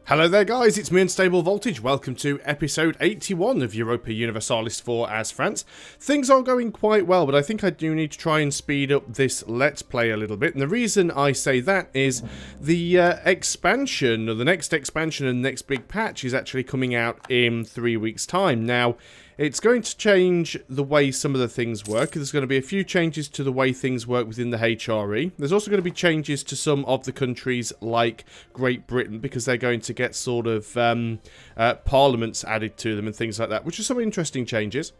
Hello there guys, it's me Unstable Voltage. Welcome to episode 81 of Europa Universalis IV as France. Things are going quite well, but I think I do need to try and speed up this Let's Play a little bit. And the reason I say that is the expansion, or the next expansion and next big patch is actually coming out in 3 weeks' time. Now, it's going to change the way some of the things work. There's going to be a few changes to the way things work within the HRE. There's also going to be changes to some of the countries like Great Britain, because they're going to get sort of parliaments added to them and things like that, which are some interesting changes.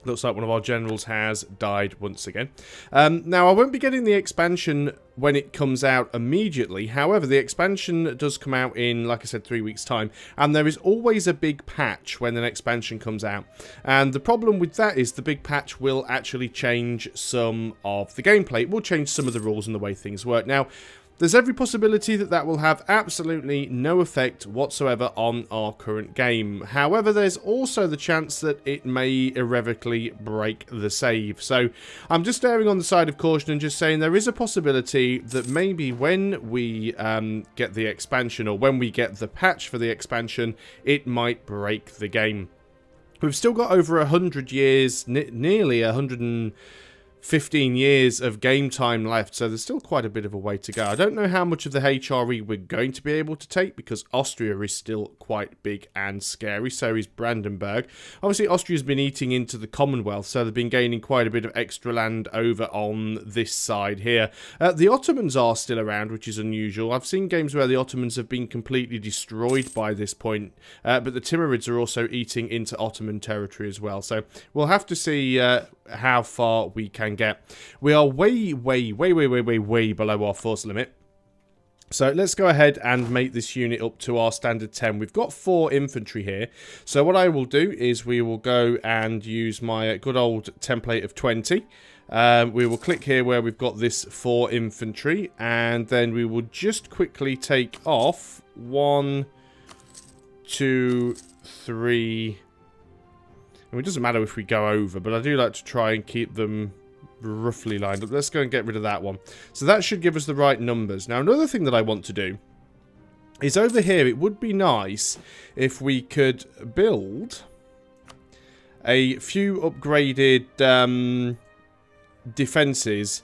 Looks like one of our generals has died once again. Now, I won't be getting the expansion when it comes out immediately. However, the expansion does come out in, like I said, 3 weeks' time. And there is always a big patch when an expansion comes out. And the problem with that is the big patch will actually change some of the gameplay. It will change some of the rules and the way things work. Now, there's every possibility that that will have absolutely no effect whatsoever on our current game. However, there's also the chance that it may irrevocably break the save. So I'm just erring on the side of caution and just saying there is a possibility that maybe when we get the expansion, or when we get the patch for the expansion, it might break the game. We've still got over 100 years, nearly 115 years of game time left, so there's still quite a bit of a way to go. I don't know how much of the HRE we're going to be able to take, because Austria is still quite big and scary, so is Brandenburg. Obviously, Austria's been eating into the Commonwealth, so they've been gaining quite a bit of extra land over on this side here. The Ottomans are still around, which is unusual. I've seen games where the Ottomans have been completely destroyed by this point, but the Timurids are also eating into Ottoman territory as well, so we'll have to see how far we can get. We are way below our force limit. So let's go ahead and make this unit up to our standard 10. We've got 4 infantry here. So what I will do is we will go and use my good old template of 20. We will click here where we've got this 4 infantry. And then we will just quickly take off 1, 2, 3... I mean, it doesn't matter if we go over, but I do like to try and keep them roughly lined up. Let's go and get rid of that one. So that should give us the right numbers. Now, another thing that I want to do is over here, it would be nice if we could build a few upgraded defenses,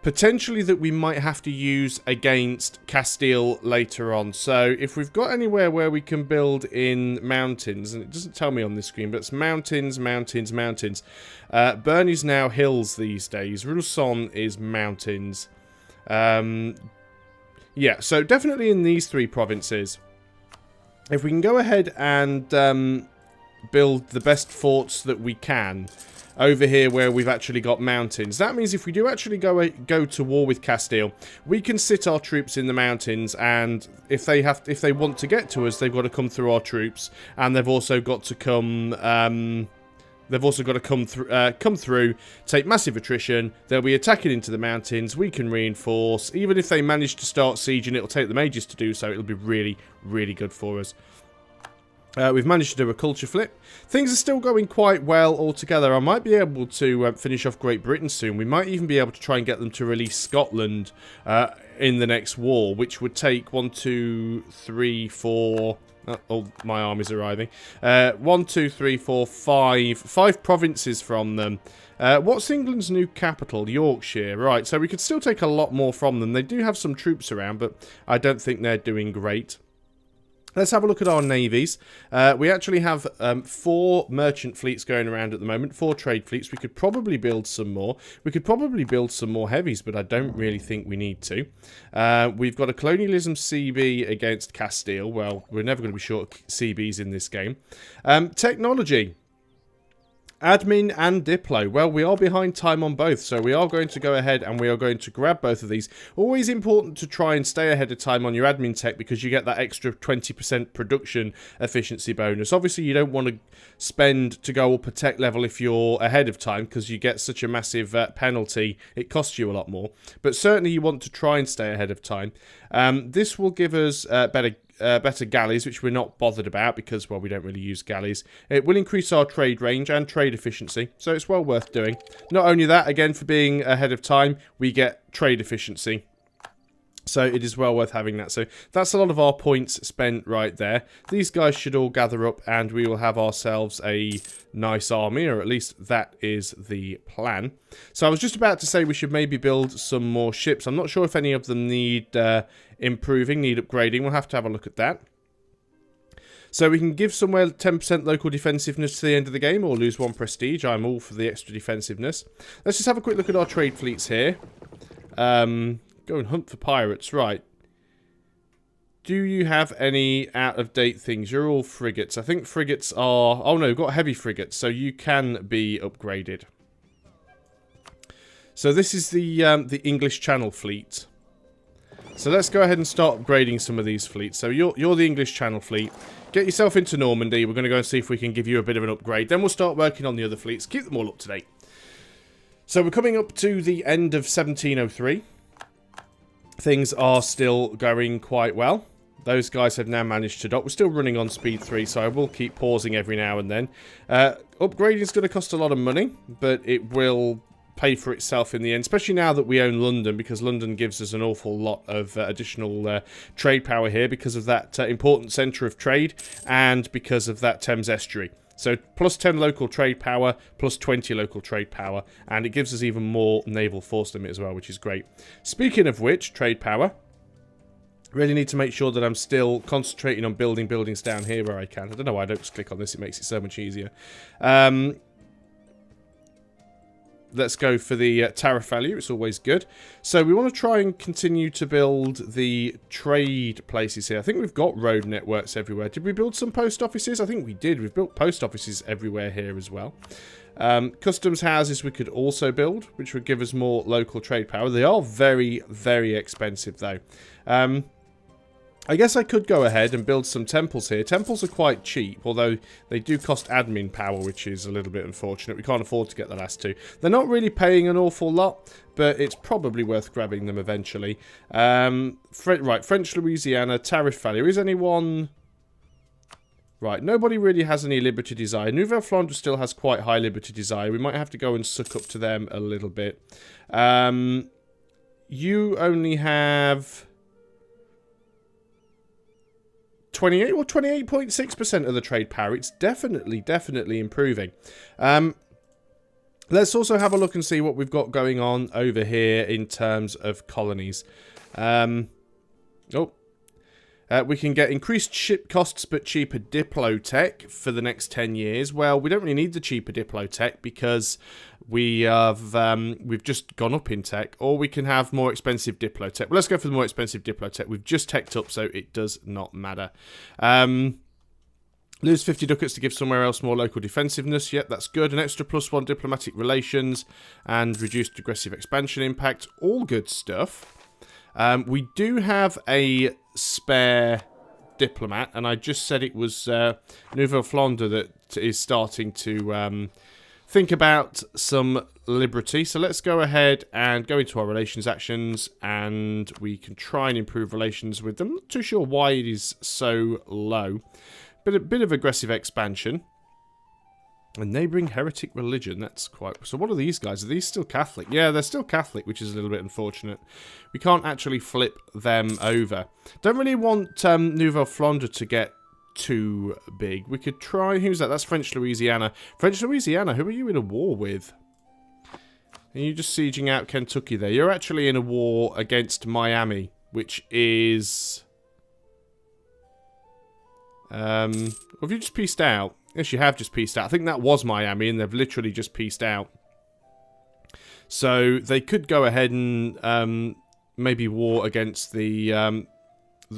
potentially that we might have to use against Castile later on. So if we've got anywhere where we can build in mountains, and it doesn't tell me on this screen, but it's mountains, mountains, mountains. Bern is now hills these days. Rousson is mountains. Yeah, so definitely in these 3 provinces. If we can go ahead and build the best forts that we can over here where we've actually got mountains. That means if we do actually go to war with Castile, we can sit our troops in the mountains, and if they want to get to us, they've got to come through our troops, and they've also got to come come through, take massive attrition. They'll be attacking into the mountains. We can reinforce. Even if they manage to start sieging, it'll take them ages to do so. It'll be really, really good for us. We've managed to do a culture flip. Things are still going quite well altogether. I might be able to finish off Great Britain soon. We might even be able to try and get them to release Scotland in the next war, which would take 1, 2, 3, 4... Oh, my army's arriving. 1, 2, 3, 4, 5 provinces from them. What's England's new capital? Yorkshire. Right, so we could still take a lot more from them. They do have some troops around, but I don't think they're doing great. Let's have a look at our navies. We actually have 4 merchant fleets going around at the moment, 4 trade fleets. We could probably build some more. We could probably build some more heavies, but I don't really think we need to. We've got a colonialism CB against Castile. Well, we're never going to be short CBs in this game. Technology. Admin and Diplo. Well, we are behind time on both, so we are going to go ahead and we are going to grab both of these. Always important to try and stay ahead of time on your admin tech, because you get that extra 20% production efficiency bonus. Obviously, you don't want to spend to go up a tech level if you're ahead of time, because you get such a massive penalty. It costs you a lot more. But certainly you want to try and stay ahead of time. This will give us better galleys, which we're not bothered about because, well, we don't really use galleys. It will increase our trade range and trade efficiency, so it's well worth doing. Not only that, again, for being ahead of time, we get trade efficiency. So it is well worth having that. So that's a lot of our points spent right there. These guys should all gather up and we will have ourselves a nice army, or at least that is the plan. So I was just about to say we should maybe build some more ships. I'm not sure if any of them need improving, need upgrading. We'll have to have a look at that. So we can give somewhere 10% local defensiveness to the end of the game, or lose 1 prestige. I'm all for the extra defensiveness. Let's just have a quick look at our trade fleets here. Go and hunt for pirates, right. Do you have any out-of-date things? You're all frigates. I think frigates are... Oh no, we've got heavy frigates, so you can be upgraded. So this is the English Channel fleet. So let's go ahead and start upgrading some of these fleets. So you're the English Channel fleet. Get yourself into Normandy. We're going to go and see if we can give you a bit of an upgrade. Then we'll start working on the other fleets. Keep them all up to date. So we're coming up to the end of 1703. Things are still going quite well. Those guys have now managed to dock. We're still running on speed 3, so I will keep pausing every now and then. Upgrading is going to cost a lot of money, but it will pay for itself in the end, especially now that we own London, because London gives us an awful lot of additional trade power here because of that important centre of trade and because of that Thames estuary. So plus 10 local trade power, plus 20 local trade power, and it gives us even more naval force limit as well, which is great. Speaking of which, trade power, really need to make sure that I'm still concentrating on building buildings down here where I can. I don't know why I don't just click on this, it makes it so much easier. Let's go for the tariff value. It's always good. So we want to try and continue to build the trade places here. I think we've got road networks everywhere. Did we build some post offices? I think we did. We've built post offices everywhere here as well. Customs houses we could also build, which would give us more local trade power. They are very, very expensive though. I guess I could go ahead and build some temples here. Temples are quite cheap, although they do cost admin power, which is a little bit unfortunate. We can't afford to get the last two. They're not really paying an awful lot, but it's probably worth grabbing them eventually. Right, French Louisiana, tariff value. Is anyone... Right, nobody really has any Liberty Desire. Nouvelle Flandre still has quite high Liberty Desire. We might have to go and suck up to them a little bit. You only have... 28 or 28.6% of the trade power. It's definitely improving. Let's also have a look and see what we've got going on over here in terms of colonies. We can get increased ship costs but cheaper Diplotech for the next 10 years. Well, we don't really need the cheaper Diplotech because we've just gone up in tech. Or we can have more expensive Diplotech. Well, let's go for the more expensive Diplotech. We've just teched up, so it does not matter. Lose 50 ducats to give somewhere else more local defensiveness. Yep, that's good. An extra +1 diplomatic relations and reduced aggressive expansion impact. All good stuff. We do have a spare diplomat, and I just said it was Nouvelle Flandre that is starting to think about some liberty. So let's go ahead and go into our relations actions, and we can try and improve relations with them. Not too sure why it is so low, but a bit of aggressive expansion. A neighbouring heretic religion, that's quite... So what are these guys? Are these still Catholic? Yeah, they're still Catholic, which is a little bit unfortunate. We can't actually flip them over. Don't really want Nouvelle Flandre to get too big. We could try... Who's that? That's French Louisiana. French Louisiana, who are you in a war with? Are you just sieging out Kentucky there? You're actually in a war against Miami, which is... have you just pieced out? Yes, you have just pieced out. I think that was Miami, and they've literally just pieced out. So they could go ahead and maybe war against the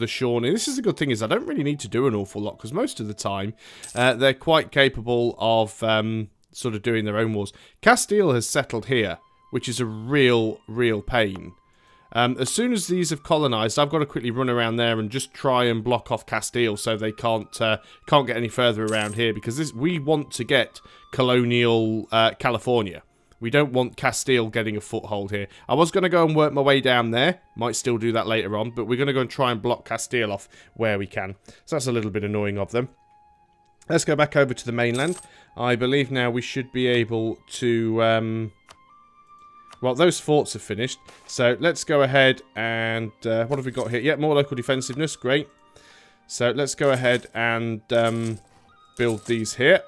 Shawnee. This is the good thing, is I don't really need to do an awful lot, because most of the time they're quite capable of sort of doing their own wars. Castile has settled here, which is a real pain. As soon as these have colonised, I've got to quickly run around there and just try and block off Castile so they can't get any further around here, because we want to get Colonial California. We don't want Castile getting a foothold here. I was going to go and work my way down there. Might still do that later on, but we're going to go and try and block Castile off where we can. So that's a little bit annoying of them. Let's go back over to the mainland. I believe now we should be able to... Well, those forts are finished. So let's go ahead and... what have we got here? Yeah, more local defensiveness. Great. So let's go ahead and build these here.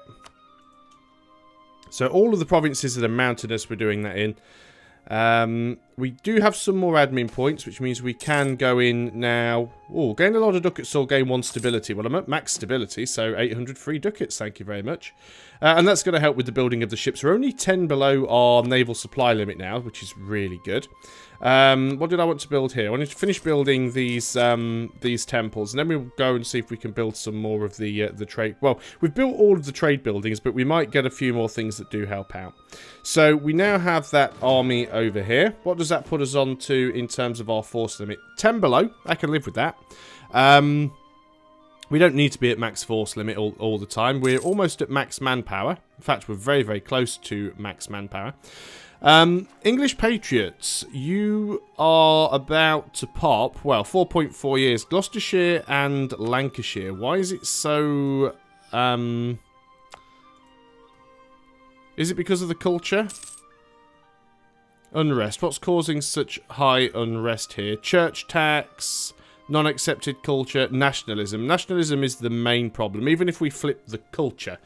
So all of the provinces that are mountainous, we're doing that in. We do have some more admin points, which means we can go in now. Oh, gain a lot of ducats or gain 1 stability. Well, I'm at max stability, so 800 free ducats, thank you very much. And that's going to help with the building of the ships. We're only 10 below our naval supply limit now, which is really good. What did I want to build here? I wanted to finish building these temples, and then we'll go and see if we can build some more of the trade. Well, we've built all of the trade buildings, but we might get a few more things that do help out. So we now have that army over here. What does that put us on to in terms of our force limit? 10 below. I can live with that. We don't need to be at max force limit all the time. We're almost at max manpower. In fact, we're very, very close to max manpower. English Patriots, you are about to pop, well, 4.4 years. Gloucestershire and Lancashire. Why is it so... is it because of the culture? Unrest. What's causing such high unrest here? Church tax, non-accepted culture, nationalism. Nationalism is the main problem. Even if we flip the culture,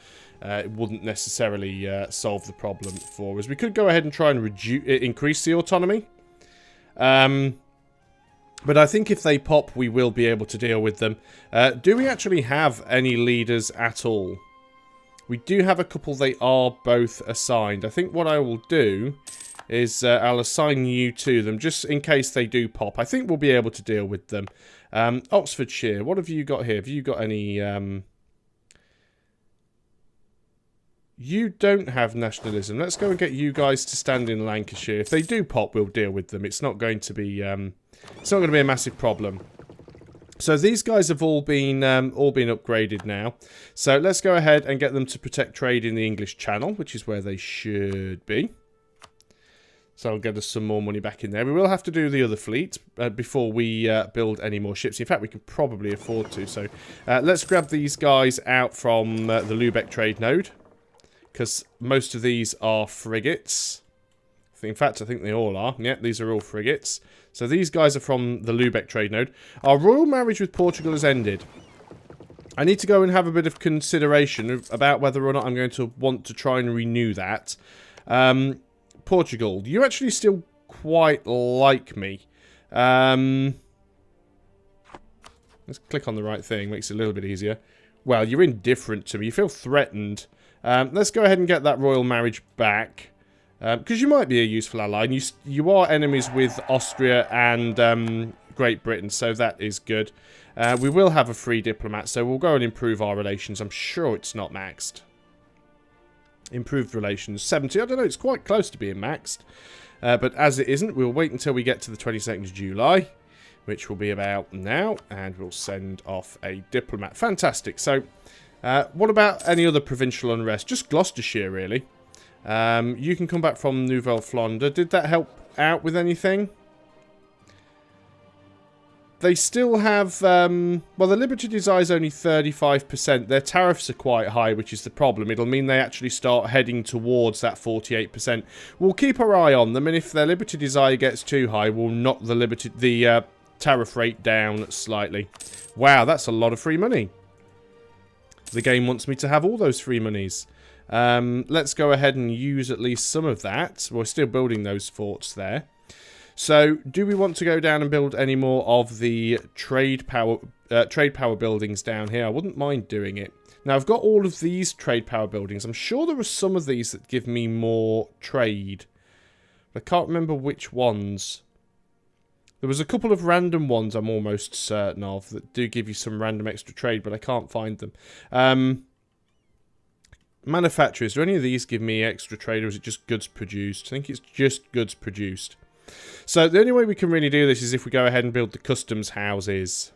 it wouldn't necessarily solve the problem for us. We could go ahead and try and increase the autonomy. But I think if they pop, we will be able to deal with them. Do we actually have any leaders at all? We do have a couple. They are both assigned. I think what I will do is I'll assign you to them just in case they do pop. I think we'll be able to deal with them. Oxfordshire, what have you got here? Have you got any... You don't have nationalism. Let's go and get you guys to stand in Lancashire. If they do pop, we'll deal with them. It's not going to be it's not going to be a massive problem. So these guys have all been upgraded now. So let's go ahead and get them to protect trade in the English Channel, which is where they should be. So I'll get us some more money back in there. We will have to do the other fleet before we build any more ships. In fact, we can probably afford to. So let's grab these guys out from the Lubeck trade node, because most of these are frigates. In fact, I think they all are. Yeah, these are all frigates. So these guys are from the Lubeck trade node. Our royal marriage with Portugal has ended. I need to go and have a bit of consideration about whether or not I'm going to want to try and renew that. Portugal, you actually still quite like me. Let's click on the right thing. Makes it a little bit easier. Well, you're indifferent to me. You feel threatened. Let's go ahead and get that royal marriage back. Because you might be a useful ally. And you are enemies with Austria and Great Britain, so that is good. We will have a free diplomat, so we'll go and improve our relations. I'm sure it's not maxed. Improved relations, 70. I don't know, it's quite close to being maxed. But as it isn't, we'll wait until we get to the 22nd of July, which will be about now, and we'll send off a diplomat. Fantastic. So, what about any other provincial unrest? Just Gloucestershire, really. You can come back from Nouvelle Flandre. Did that help out with anything? They still have... well, the Liberty Desire is only 35%. Their tariffs are quite high, which is the problem. It'll mean they actually start heading towards that 48%. We'll keep our eye on them, and if their Liberty Desire gets too high, we'll knock the tariff rate down slightly. Wow, that's a lot of free money. The game wants me to have all those free monies. Let's go ahead and use at least some of that. We're still building those forts there. So, do we want to go down and build any more of the trade power buildings down here? I wouldn't mind doing it. Now, I've got all of these trade power buildings. I'm sure there are some of these that give me more trade. I can't remember which ones. There was a couple of random ones I'm almost certain of that do give you some random extra trade, but I can't find them. Manufacturers, do any of these give me extra trade, or is it just goods produced? I think it's just goods produced. So the only way we can really do this is if we go ahead and build the customs houses.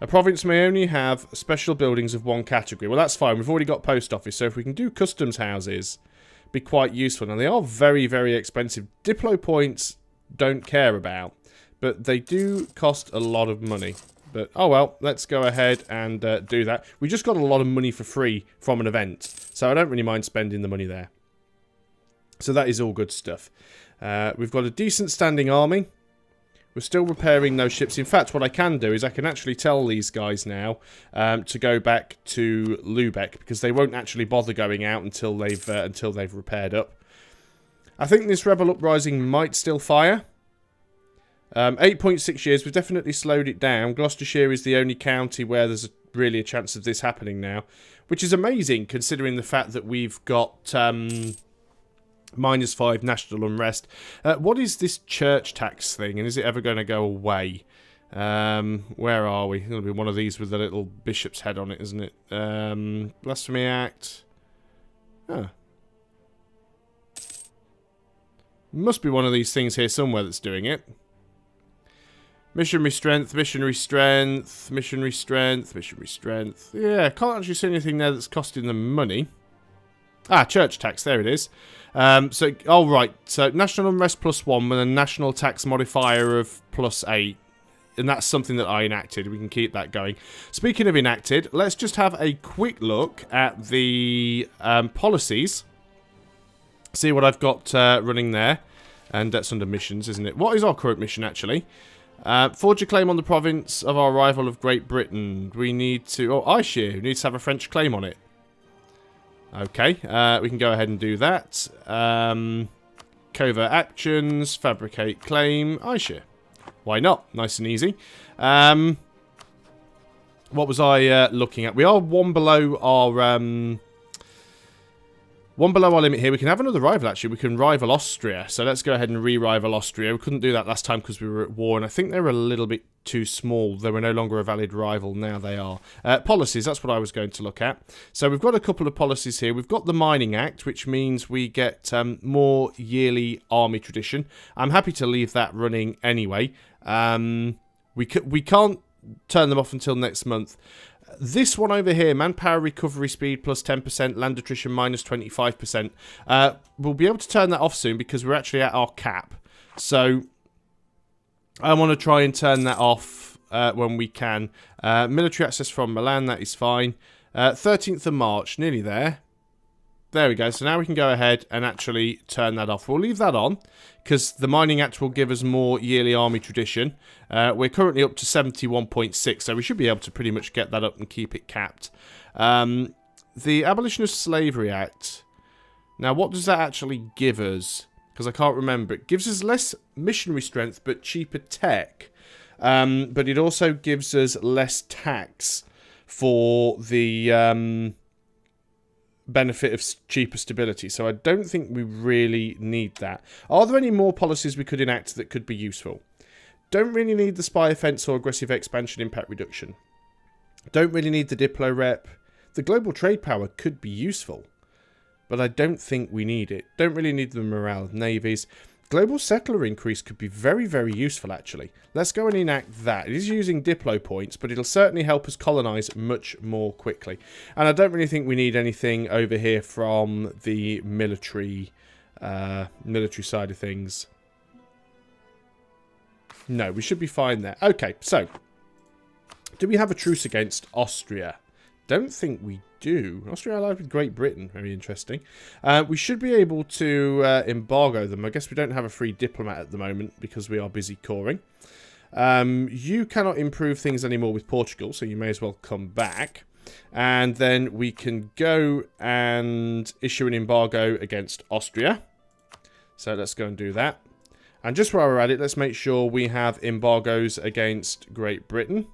A province may only have special buildings of one category. Well, that's fine. We've already got post office, so if we can do customs houses, be quite useful. Now, they are very, very expensive. Diplo points don't care about, but they do cost a lot of money. But, oh well, let's go ahead and do that. We just got a lot of money for free from an event, so I don't really mind spending the money there. So that is all good stuff. We've got a decent standing army. We're still repairing those ships. In fact, what I can do is I can actually tell these guys now to go back to Lubeck, because they won't actually bother going out until they've repaired up. I think this rebel uprising might still fire. 8.6 years. We've definitely slowed it down. Gloucestershire is the only county where there's really a chance of this happening now, which is amazing considering the fact that we've got -5 national unrest. What is this church tax thing, and is it ever going to go away? Where are we? It'll be one of these with the little bishop's head on it, isn't it? Blasphemy Act. Huh. Must be one of these things here somewhere that's doing it. Missionary strength, missionary strength, missionary strength, missionary strength. Yeah, can't actually see anything there that's costing them money. Ah, church tax, there it is. Oh right, so national unrest +1 with a national tax modifier of +8. And that's something that I enacted. We can keep that going. Speaking of enacted, let's just have a quick look at the policies. See what I've got running there. And that's under missions, isn't it? What is our current mission, actually? Forge a claim on the province of our rival of Great Britain. We need to... Oh, Ayrshire. We need to have a French claim on it. Okay. We can go ahead and do that. Covert actions. Fabricate claim. Ayrshire. Why not? Nice and easy. What was I looking at? We are one below our limit here. We can have another rival, actually. We can rival Austria. So let's go ahead and re-rival Austria. We couldn't do that last time because we were at war, and I think they were a little bit too small. They were no longer a valid rival. Now they are. Policies, that's what I was going to look at. So we've got a couple of policies here. We've got the Mining Act, which means we get more yearly army tradition. I'm happy to leave that running anyway. We can't turn them off until next month. This one over here, manpower recovery speed +10%, land attrition -25%. We'll be able to turn that off soon because we're actually at our cap. So I want to try and turn that off when we can. Military access from Milan, that is fine. 13th of March, nearly there. There we go. So now we can go ahead and actually turn that off. We'll leave that on because the Mining Act will give us more yearly army tradition. We're currently up to 71.6, so we should be able to pretty much get that up and keep it capped. The Abolition of Slavery Act. Now, what does that actually give us? Because I can't remember. It gives us less missionary strength, but cheaper tech. But it also gives us less tax for the... benefit of cheaper stability, so I don't think we really need that. Are there any more policies we could enact that could be useful? Don't really need the spy offence or aggressive expansion impact reduction. Don't really need the Diplo rep. The global trade power could be useful, but I don't think we need it. Don't really need the morale of navies. Global settler increase could be very, very useful, actually. Let's go and enact that. It is using Diplo points, but it'll certainly help us colonise much more quickly. And I don't really think we need anything over here from the military side of things. No, we should be fine there. Okay, so do we have a truce against Austria? Don't think we do. Austria allied with Great Britain. Very interesting. We should be able to embargo them. I guess we don't have a free diplomat at the moment because we are busy coring. You cannot improve things anymore with Portugal, so you may as well come back. And then we can go and issue an embargo against Austria. So let's go and do that. And just while we're at it, let's make sure we have embargoes against Great Britain.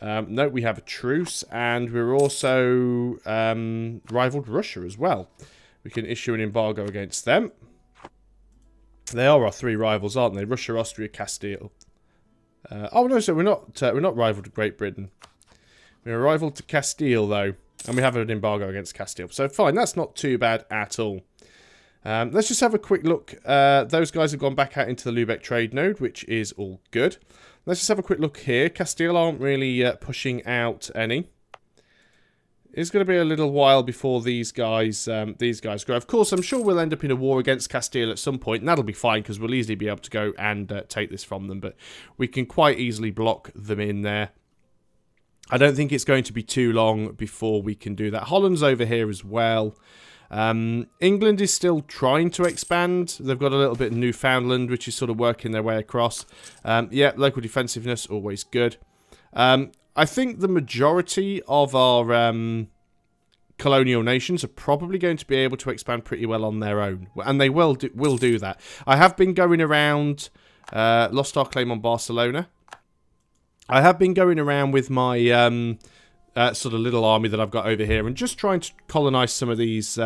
No, we have a truce, and we're also rivaled Russia as well. We can issue an embargo against them. They are our three rivals, aren't they? Russia, Austria, Castile. Oh no, so we're not rivaled to Great Britain. We're rivaled to Castile though, and we have an embargo against Castile. So fine, that's not too bad at all. Let's just have a quick look. Those guys have gone back out into the Lubeck trade node, which is all good. Let's just have a quick look here. Castile aren't really pushing out any. It's going to be a little while before these guys grow. Of course, I'm sure we'll end up in a war against Castile at some point, and that'll be fine because we'll easily be able to go and take this from them. But we can quite easily block them in there. I don't think it's going to be too long before we can do that. Holland's over here as well. England is still trying to expand. They've got a little bit of Newfoundland, which is sort of working their way across. Yeah, local defensiveness, always good. I think the majority of our colonial nations are probably going to be able to expand pretty well on their own. And they will do that. I have been going around, lost our claim on Barcelona. I have been going around with my sort of little army that I've got over here and just trying to colonize some of these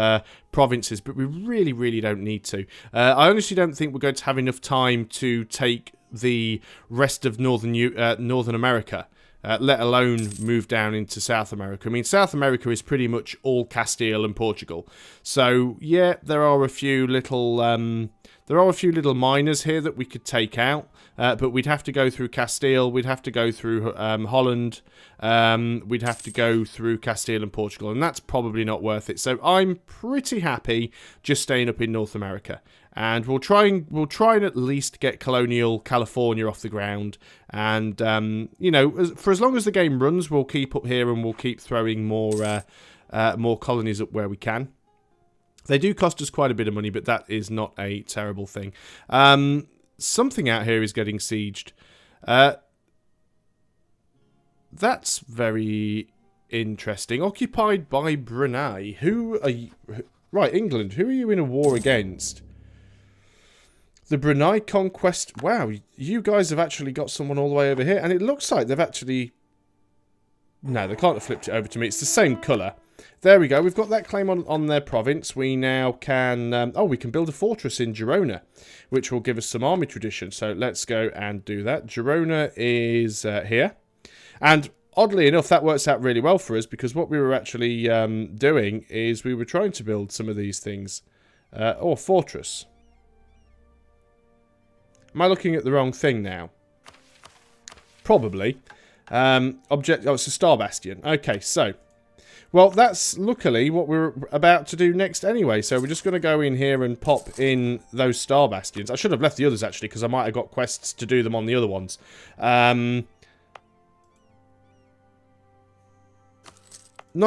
provinces, but we really, really don't need to. I honestly don't think we're going to have enough time to take the rest of Northern America. Let alone move down into South America. I mean, South America is pretty much all Castile and Portugal. So yeah, there are a few little minors here that we could take out, but we'd have to go through Castile. We'd have to go through Holland. We'd have to go through Castile and Portugal, and that's probably not worth it. So I'm pretty happy just staying up in North America. And we'll try and at least get Colonial California off the ground. And, you know, for as long as the game runs, we'll keep up here and we'll keep throwing more colonies up where we can. They do cost us quite a bit of money, but that is not a terrible thing. Something out here is getting sieged. That's very interesting. Occupied by Brunei. Who are you? Right, England. Who are you in a war against? The Brunei Conquest. Wow, you guys have actually got someone all the way over here. And it looks like they've actually... No, they can't have flipped it over to me. It's the same colour. There we go. We've got that claim on their province. We now can... oh, we can build a fortress in Girona, which will give us some army tradition. So let's go and do that. Girona is here. And oddly enough, that works out really well for us because what we were actually doing is we were trying to build some of these things. Oh, fortress. Am I looking at the wrong thing now? Probably. Object. Oh, it's a star bastion. Okay, so. Well, that's luckily what we're about to do next anyway. So we're just going to go in here and pop in those star bastions. I should have left the others, actually, because I might have got quests to do them on the other ones. Not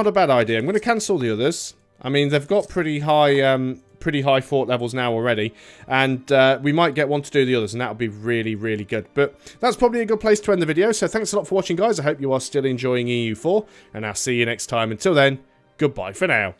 a bad idea. I'm going to cancel the others. I mean, they've got pretty high fort levels now already, and we might get one to do the others, and that would be really, really good. But that's probably a good place to end the video, so thanks a lot for watching, guys. I hope you are still enjoying EU4, and I'll see you next time. Until then, goodbye for now.